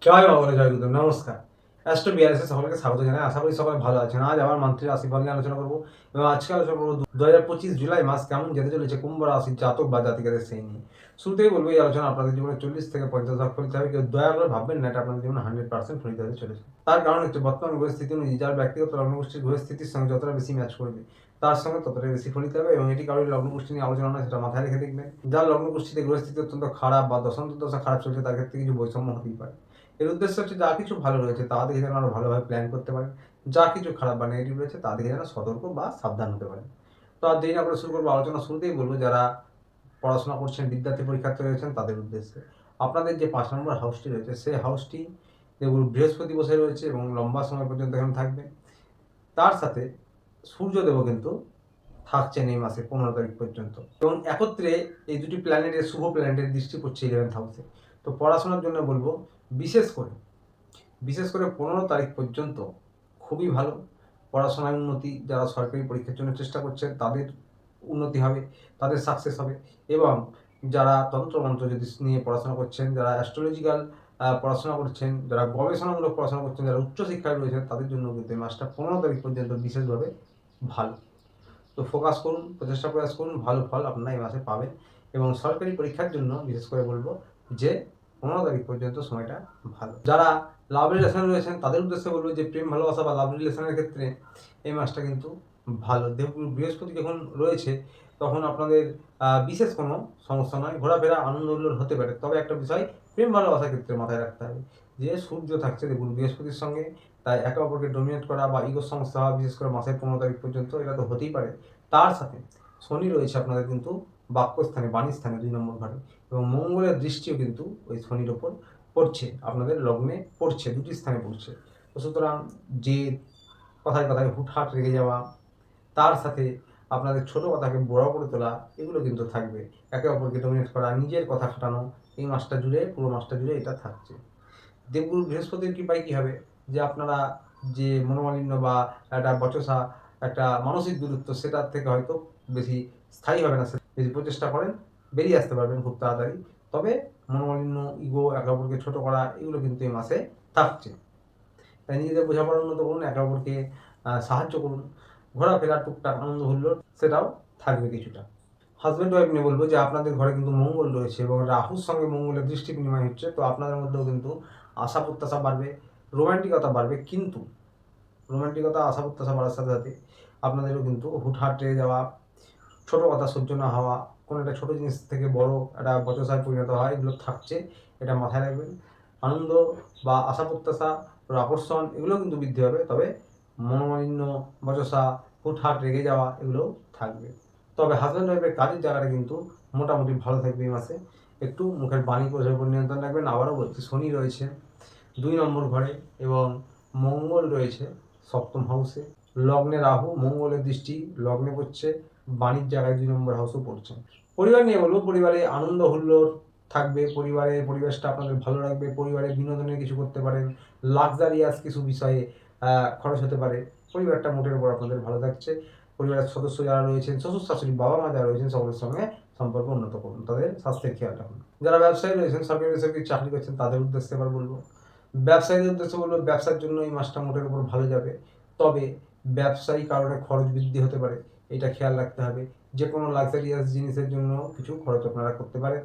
জয় বাবা, জয় গুরুদেব, নমস্কার। অ্যাস্ট্রো বিআরএসে সকলকে স্বাগত জানাই। আশা করি সকলে ভালো আছেন। আজ আবার মান্থলি রাশিফল নিয়ে আলোচনা করবো এবং আজকে আলোচনা করবো 2025 জুলাই মাস কেমন যেতে চলেছে কুম্ভ রাশির জাতক বা জাতিকাদের সেই নিয়ে। শুরুতেই বলবো, এই আলোচনা আপনাদের জীবনে 40 থেকে 50 ভাগ ফলিত হবে। কেউ দয়া করে ভাববেন না এটা আপনাদের জীবনে 100% ফলিত হতে চলেছে। তার কারণ হচ্ছে বর্তমান পরিস্থিতি অনুযায়ী যার ব্যক্তিগত লগ্নগোষ্ঠীর গ্রহস্থিতির সঙ্গে যতটা বেশি ম্যাচ করবে তার সঙ্গে ততটাই বেশি ফলিত হবে, এবং এটি কারোর লগ্নগোষ্ঠী নিয়ে আলোচনা নয়, সেটা মাথায় রেখে দেখবেন। যার লগ্নগোষ্ঠীতে গ্রহস্থিতি অত্যন্ত খারাপ বা দশা খারাপ চলছে তার ক্ষেত্রে কিছু বৈষম্য হতেই পারে। এর উদ্দেশ্য হচ্ছে যা কিছু ভালো রয়েছে তা দেখে যেন আরো ভালোভাবে প্ল্যান করতে পারেন, যা কিছু খারাপ বা নেগেটিভ রয়েছে তা দেখে যেন সতর্ক বা সাবধান হতে পারেন। তো আর দেরি না করে শুরু করবো আলোচনা। শুরুতেই বলবো, যারা পড়াশোনা করছেন, বিদ্যার্থী পরীক্ষার্থী রয়েছেন তাদের উদ্দেশ্যে আপনাদের যে 5 নম্বর হাউসটি রয়েছে সেই হাউসটি যেগুলো বৃহস্পতি বসে রয়েছে এবং লম্বা সময় পর্যন্ত এখানে থাকবে। তার সাথে সূর্যদেবও কিন্তু থাকছেন এই মাসে 15 তারিখ পর্যন্ত, এবং একত্রে এই দুটি প্ল্যানেটের শুভ প্ল্যানেটের দৃষ্টি পড়ছে 11th হাউসে। তো পড়াশোনার জন্য বলবো, বিশেষ করে 15 তারিখ পর্যন্ত খুবই ভালো। পড়াশোনায় উন্নতি, যারা সরকারি পরীক্ষার জন্য চেষ্টা করছেন তাদের উন্নতি হবে, তাদের সাকসেস হবে। এবং যারা তন্ত্রমন্ত্র যদি নিয়ে পড়াশোনা করছেন, যারা অ্যাস্ট্রোলজিক্যাল পড়াশোনা করছেন, যারা গবেষণামূলক পড়াশোনা করছেন, যারা উচ্চশিক্ষায় রয়েছেন তাদের জন্য কিন্তু এই মাসটা 15 তারিখ পর্যন্ত বিশেষভাবে ভালো। তো ফোকাস করুন, প্রচেষ্টা প্রয়াস করুন, ভালো ফল আপনারা এই মাসে পাবেন। এবং সরকারি পরীক্ষার জন্য বিশেষ করে বলবো যে 15 তারিখ পর্যন্ত সময়টা ভালো। যারা লাভ রিলেশন রয়েছেন তাদের উদ্দেশ্যে বলবো যে প্রেম ভালোবাসা বা লাভ রিলেশনের ক্ষেত্রে এই মাসটা কিন্তু ভালো। দেবগুরু বৃহস্পতি যখন রয়েছে তখন আপনাদের বিশেষ কোনো সমস্যা নয়, ঘোরাফেরা আনন্দ উল্লোড় হতে পারে। তবে একটা বিষয় প্রেম ভালোবাসার ক্ষেত্রে মাথায় রাখতে হবে যে সূর্য থাকছে দেবগুরু বৃহস্পতির সঙ্গে, তাই একে অপরকে ডোমিনেট করা বা ইগোর সমস্যা হওয়া, বিশেষ করে মাসের 15 তারিখ পর্যন্ত এটা তো হতেই পারে। তার সাথে শনি রয়েছে আপনাদের কিন্তু বাক্যস্থানে, বাণীস্থানে 2 নম্বর ঘরে, এবং মঙ্গলের দৃষ্টিও কিন্তু ওই শনির ওপর পড়ছে, আপনাদের লগ্নে পড়ছে, দুটি স্থানে পড়ছে। তো সুতরাং যে কথায় কথায় হুটহাট রেগে যাওয়া, তার সাথে আপনাদের ছোট কথাকে বড় করে তোলা, এগুলো কিন্তু থাকবে। একে অপরকে ডোমিনেট করা, নিজের কথা খাটানো, এই মাসটা জুড়ে, পুরো মাসটা জুড়ে এটা থাকছে। দেবগুরু বৃহস্পতির কৃপায় কী হবে যে আপনারা যে মনোমালিন্য বা একটা বচসা, একটা মানসিক দূরত্ব, সেটার থেকে হয়তো বেশি স্থায়ী হবে না। যদি প্রচেষ্টা করেন বেরিয়ে আসতে পারবেন খুব তাড়াতাড়ি। তবে মনোমালিন্য, ইগো, একে অপরকে ছোটো করা, এগুলো কিন্তু এই মাসে থাকছে। তাই নিজেদের বোঝাপড়া উন্নত করুন, একে অপরকে সাহায্য করুন। ঘোরাফেরা, টুকটাক আনন্দ হুল্লোড় সেটাও থাকবে কিছুটা। হাজব্যান্ড ওয়াইফ নিয়ে বলবো যে আপনাদের ঘরে কিন্তু মঙ্গল রয়েছে এবং রাহুর সঙ্গে মঙ্গলের দৃষ্টি বিনিময় হচ্ছে। তো আপনাদের মধ্যেও কিন্তু আশা প্রত্যাশা বাড়বে, রোমান্টিকতা বাড়বে। কিন্তু রোমান্টিকতা, আশা প্রত্যাশা বাড়ার সাথে সাথে আপনাদেরও কিন্তু হুটহাট রেগে যাওয়া, ছোটো কথা সহ্য না হওয়া, কোনো একটা ছোটো জিনিস থেকে বড় একটা বচসায় পরিণত হয়, এগুলো থাকছে, এটা মাথায় রাখবেন। আনন্দ বা আশা প্রত্যাশা, আকর্ষণ, এগুলোও কিন্তু বৃদ্ধি হবে। তবে মনোমালিন্য, বচসা, হুটহাট রেগে যাওয়া, এগুলোও থাকবে। তবে হাজব্যান্ড ওয়াইফের কাজের জায়গাটা কিন্তু মোটামুটি ভালো থাকবে এই মাসে। একটু মুখের বাণী কোষের উপর নিয়ন্ত্রণ রাখবেন। আবারও বলছি, শনি রয়েছে 2 নম্বর ঘরে এবং মঙ্গল রয়েছে 7ম হাউসে। লগ্নে রাহু, মঙ্গলের দৃষ্টি লগ্নে পড়ছে, বাণীর জায়গায় 2 নম্বর হাউসও পড়ছে। পরিবার নিয়ে বলবো, পরিবারে আনন্দ হুল্লোড় থাকবে, পরিবারের পরিবেশটা আপনাদের ভালো রাখবে, পরিবারে বিনোদনের কিছু করতে পারেন, লাক্সারিয়াস কিছু বিষয়ে খরচ হতে পারে। পরিবারটা মোটের উপর আপনাদের ভালো থাকছে। পরিবারের সদস্য যারা রয়েছেন, শ্বশুর শাশুড়ি, বাবা মা যারা রয়েছেন, সকলের সঙ্গে সম্পর্ক উন্নত করুন, তাদের স্বাস্থ্যের খেয়াল রাখুন। যারা ব্যবসায়ী রয়েছেন, সরকারি বেসরকারি চাকরি করছেন, তাদের উদ্দেশ্যে এবার বলবো, ব্যবসায়ীদের উদ্দেশ্যে বলবো ব্যবসার জন্য এই মাসটা মোটের উপর ভালো যাবে। তবে ব্যবসায়িক কারণে খরচ বৃদ্ধি হতে পারে, এটা খেয়াল রাখতে হবে। যে কোনো লাক্সারিয়াস জিনিসের জন্য কিছু খরচ আপনারা করতে পারেন।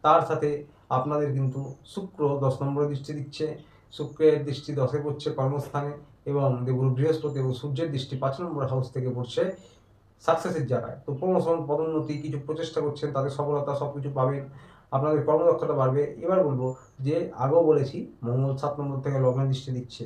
তার সাথে আপনাদের কিন্তু শুক্র 10 নম্বরে দৃষ্টি দিচ্ছে, শুক্রের দৃষ্টি 10-এ পড়ছে কর্মস্থানে, এবং দেবগুরু বৃহস্পতি এবং সূর্যের দৃষ্টি 5 নম্বর হাউস থেকে পড়ছে সাকসেসের জায়গায়। তো প্রমোশন, পদোন্নতি, কিছু প্রচেষ্টা করছেন, তাদের সফলতা সব কিছু পাবেন, আপনাদের কর্মদক্ষতা বাড়বে। এবার বলবো যে আগেও বলেছি, মঙ্গল 7 নম্বর থেকে লগ্নে দৃষ্টি দিচ্ছে,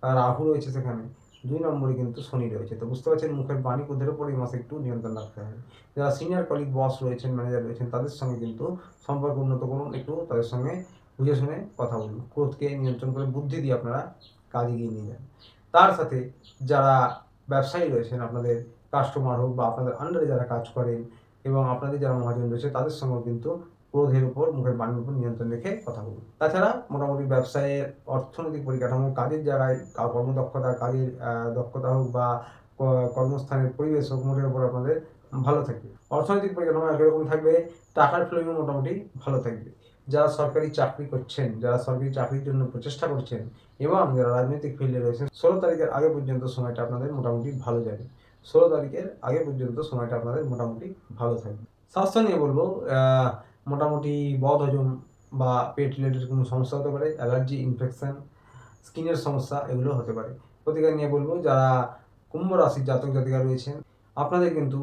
আর রাহু রয়েছে সেখানে, 2 নম্বরে কিন্তু শনি রয়েছে। তো বুঝতে পারছেন, মুখের বাণী ক্রোধের উপর এই মাসে একটু নিয়ন্ত্রণ রাখতে হবে। যারা সিনিয়র কলিগ, বস রয়েছেন, ম্যানেজার রয়েছেন, তাদের সঙ্গে কিন্তু সম্পর্ক উন্নত করুন, একটু তাদের সঙ্গে বুঝে শুনে কথা বলুন। ক্রোধকে নিয়ন্ত্রণ করে বুদ্ধি দিয়ে আপনারা কাজ এগিয়ে নিয়ে যান। তার সাথে যারা ব্যবসায়ী রয়েছেন, আপনাদের কাস্টমার হোক বা আপনাদের আন্ডারে যারা কাজ করেন এবং আপনাদের যারা মহাজন রয়েছে, তাদের সঙ্গেও কিন্তু ক্রোধের উপর, মুখের বাণীর উপর নিয়ন্ত্রণ রেখে কথা বলুন। তাছাড়া মোটামুটি ব্যবসায়ের অর্থনৈতিক পরিকাঠামো, কাজের জায়গায় কর্মদক্ষতা, কাজের দক্ষতা হোক বা কর্মস্থানের পরিবেশ হোক, মোটের উপর আপনাদের ভালো থাকবে। অর্থনৈতিক পরিকাঠামো একই রকম থাকবে, টাকার ফ্লোও মোটামুটি ভালো থাকবে। যারা সরকারি চাকরি করছেন, যারা সরকারি চাকরির জন্য প্রচেষ্টা করছেন এবং যারা রাজনৈতিক ফিল্ডে রয়েছেন, 16 তারিখের আগে পর্যন্ত সময়টা আপনাদের মোটামুটি ভালো যাবে। 16 তারিখের আগে পর্যন্ত সময়টা আপনাদের মোটামুটি ভালো থাকবে। স্বাস্থ্য নিয়ে বলবো, মোটামুটি বদহজম বা পেট রিলেটেড কোনো সমস্যা হতে পারে, অ্যালার্জি, ইনফেকশন, স্কিনের সমস্যা এগুলো হতে পারে। প্রতিকার নিয়ে বলবো, যারা কুম্ভ রাশির জাতক জাতিকা রয়েছেন, আপনাদের কিন্তু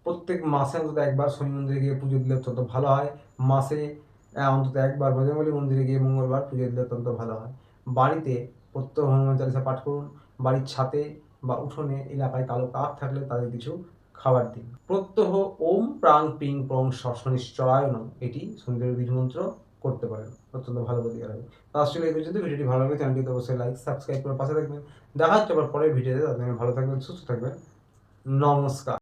প্রত্যেক মাসে অন্তত একবার শনি মন্দিরে গিয়ে পুজো দিলে অত্যন্ত ভালো হয়। মাসে অন্তত একবার বজরংবলী মন্দিরে গিয়ে মঙ্গলবার পুজো দিলে অত্যন্ত ভালো হয়। বাড়িতে প্রত্যহ হনুমান চালিসা পাঠ করুন। বাড়ির ছাদে বা উঠোনে এলাকায় কালো কাক থাকলে তাদের কিছু খাবার দিন। প্রত্যহ ওম প্রাং পিং প্রং শনিশ্চরায় নমঃ এটি শনিদেবের বীজ মন্ত্র করতে পারেন, অত্যন্ত ভালো প্রতিকার হবে। তো আসলে এই পর্যন্ত ভিডিওটি ভালো লাগলে চ্যানেলটিতে অবশ্যই লাইক সাবস্ক্রাইব করে পাশে থাকবেন। দেখা হচ্ছে আবার পরের ভিডিওতে। ততদিন ভালো থাকবেন, সুস্থ থাকবেন। নমস্কার।